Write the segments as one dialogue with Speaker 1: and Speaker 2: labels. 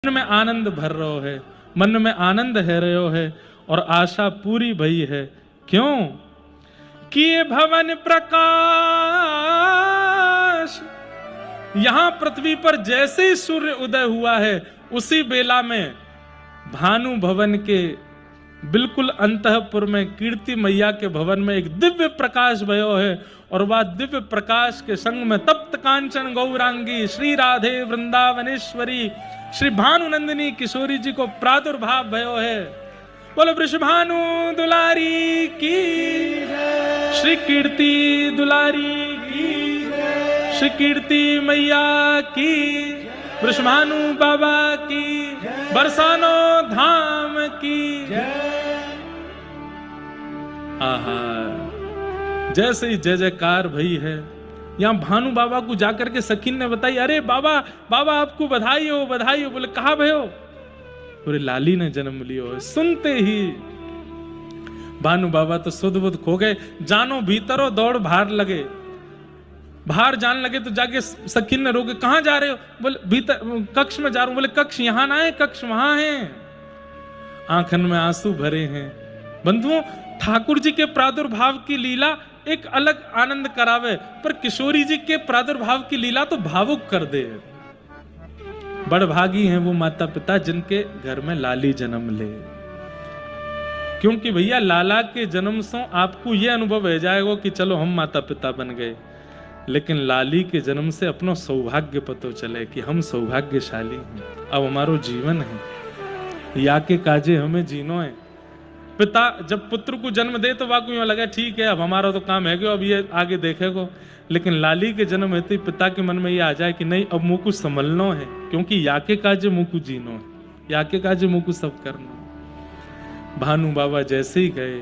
Speaker 1: मन में आनंद भर रहो है, मन में आनंद है रहो है और आशा पूरी भई है। क्यों कि ये भवन प्रकाश, यहां पृथ्वी पर जैसे ही सूर्य उदय हुआ है उसी बेला में भानु भवन के बिल्कुल अंतःपुर में कीर्ति मैया के भवन में एक दिव्य प्रकाश भयो है और वह दिव्य प्रकाश के संग में तप्त कांचन गौरांगी श्री राधे वृंदावनेश्वरी श्री भानुनंदिनी किशोरी जी को प्रादुर्भाव भयो है। बोलो वृषभानु दुलारी की, श्री कीर्ति दुलारी की, श्री कीर्ति मैया की, वृषभानु बाबा की, बरसानो धाम की। आहा, जैसे ही जय जयकार भई है। यहां भानु बाबा को जाकर के सखीन ने बताई, अरे बाबा बाबा आपको बधाई हो बधाई हो। बोले कहा भयो? बोले लाली ने जन्म लियो है। सुनते ही भानु बाबा तो सुध बुध खो गए, जानो भीतरो दौड़ बाहर लगे। बाहर जाने लगे तो जाके सखीन ने रोके, कहां जा रहे हो? बोले भीतर कक्ष में जा रहा हूं। बोले कक्ष यहां ना है, कक्ष वहां है। आंखन में आंसू भरे हैं। बंधुओं, ठाकुर जी के प्रादुर्भाव की लीला एक अलग आनंद करावे, पर किशोरी जी के प्रादुर्भाव की लीला तो भावुक कर दे। बड़भागी हैं वो माता पिता जिनके घर में लाली जन्म ले, क्योंकि भैया लाला के जन्म से आपको यह अनुभव हो जाएगा कि चलो हम माता पिता बन गए, लेकिन लाली के जन्म से अपनो सौभाग्य पतो चले कि हम सौभाग्यशाली हैं, अब हमारो जीवन है, या के काजे हमें जीनो है। पिता जब पुत्र को जन्म दे तो वाकई यूं लगा ठीक है अब हमारा तो काम है, अब ये आगे देखेगो। लेकिन लाली के जन्म होते ही पिता के मन में ये आ जाए कि नहीं अब मुँह को संभलना है, क्योंकि या के काजे मुँह को जीनो है, या के काजे मुँह को सब करना। भानु बाबा जैसे ही गए,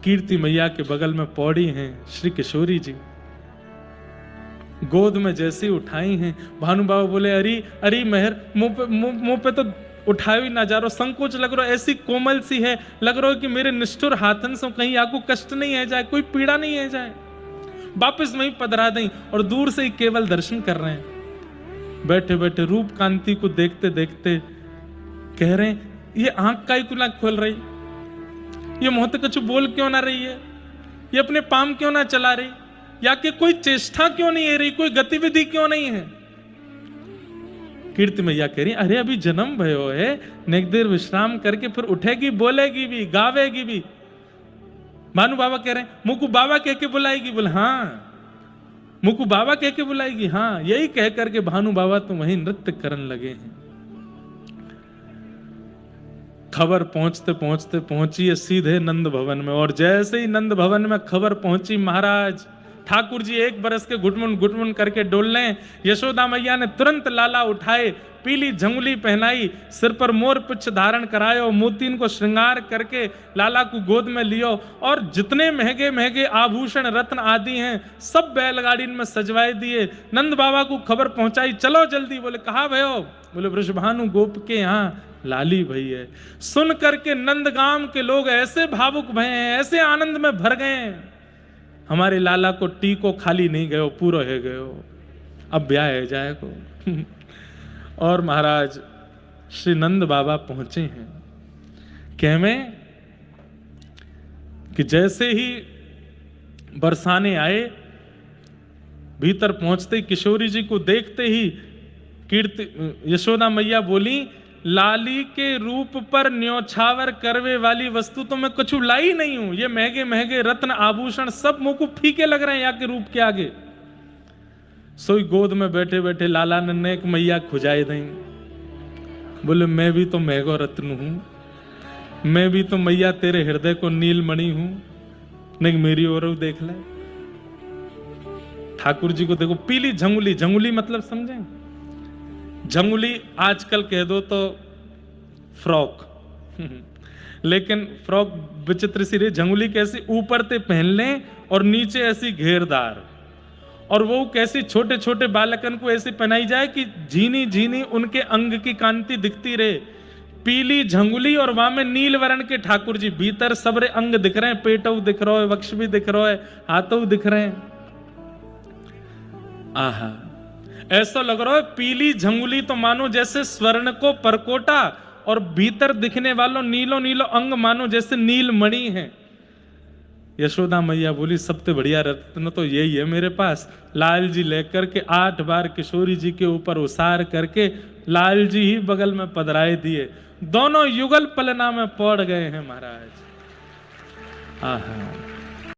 Speaker 1: कीर्ति मैया के बगल में पौड़ी हैं श्री किशोरी जी, गोद में जैसे ही उठाई हैं। भानु बाबा बोले अरे अरे मेहर, मुंह पे तो उठाए ही ना जा रहा, संकोच लग रहा, ऐसी कोमल सी है, लग रहा है कि मेरे निष्ठुर हाथन से कहीं आपको कष्ट नहीं है जाए, कोई पीड़ा नहीं है जाए, वापस वहीं पधरा दें। और दूर से ही केवल दर्शन कर रहे हैं, बैठे बैठे रूप कांति को देखते देखते कह रहे हैं ये आंख का ही क्यों ना खोल रही, ये मुंह तो कुछ बोल क्यों ना रही है, ये अपने पाम क्यों ना चला रही, या कि कोई चेष्टा क्यों नहीं है रही, कोई गतिविधि क्यों नहीं है। कीर्ति मैया कह रही अरे अभी जन्म भयो है, नेक देर विश्राम करके फिर उठेगी, बोलेगी भी, गावेगी भी। भानु बाबा कह रहे हैं मुकु बाबा कह के बुलाएगी। बोले हाँ, मुकु बाबा कह के बुलाएगी। हाँ, यही कह करके भानु बाबा तो वहीं नृत्य करने लगे हैं। खबर पहुंचते पहुंचते पहुंची है सीधे नंद भवन में, और जैसे ही नंद भवन में खबर पहुंची, महाराज ठाकुर जी एक बरस के घुटमुन घुटमुन करके डोलने। यशोदा मैया ने तुरंत लाला उठाए, पीली झंगुली पहनाई, सिर पर मोर पुच्छ धारण करायो, मोतीन को श्रृंगार करके लाला को गोद में लियो, और जितने महंगे महंगे आभूषण रत्न आदि हैं सब बैलगाड़ी में सजवाए दिए। नंद बाबा को खबर पहुंचाई, चलो जल्दी। बोले कहा भयो? बोले वृषभानु गोप के यहाँ लाली भई है। सुन करके नंदगाम के लोग ऐसे भावुक भये हैं, ऐसे आनंद में भर गए हैं, हमारे लाला को टीको खाली नहीं गयो, पूरा है गयो, अब ब्याह है जाएगो। और महाराज श्री नंद बाबा पहुंचे हैं। कहवे कि जैसे ही बरसाने आए, भीतर पहुंचते ही किशोरी जी को देखते ही कीर्ति यशोदा मैया बोली लाली के रूप पर न्योछावर करवे वाली वस्तु तो मैं कुछ लाई नहीं हूं, ये महंगे महंगे रत्न आभूषण सब मुंह को फीके लग रहे हैं यहाँ के रूप के आगे। सोई गोद में बैठे बैठे लाला ने एक मैया खुजाई दी। बोले मैं भी तो महंगो रत्न हूं, मैं भी तो मैया तेरे हृदय को नीलमणि हूं, नहीं मेरी ओर देख ले। ठाकुर जी को देखो, पीली झंगुली, झंगुली मतलब समझें, झंगुली आजकल कह दो तो फ्रॉक, लेकिन फ्रॉक विचित्र सी रही। झंगुली कैसी, ऊपर ते पहन लें और नीचे ऐसी घेरदार, और वो कैसी छोटे छोटे बालकन को ऐसे पहनाई जाए कि झीनी झीनी उनके अंग की कांति दिखती रहे। पीली झंगुली और वहां में नील वर्ण के ठाकुर जी, भीतर सबरे अंग दिख रहे हैं, पेटव दिख रहा है, वक्ष भी दिख रहा है, हाथों दिख रहे हैं। आहा, ऐसा लग रहा है पीली झंगुली तो मानो जैसे स्वर्ण को परकोटा, और भीतर दिखने वालों नीलो नीलो अंग मानो जैसे नीलमणि है। यशोदा मैया बोली सबसे बढ़िया रत्न तो यही है मेरे पास। लाल जी लेकर के 8 बार किशोरी जी के ऊपर उसार करके लाल जी ही बगल में पधराए दिए। दोनों युगल पलना में पड़ गए हैं महाराज। आहा।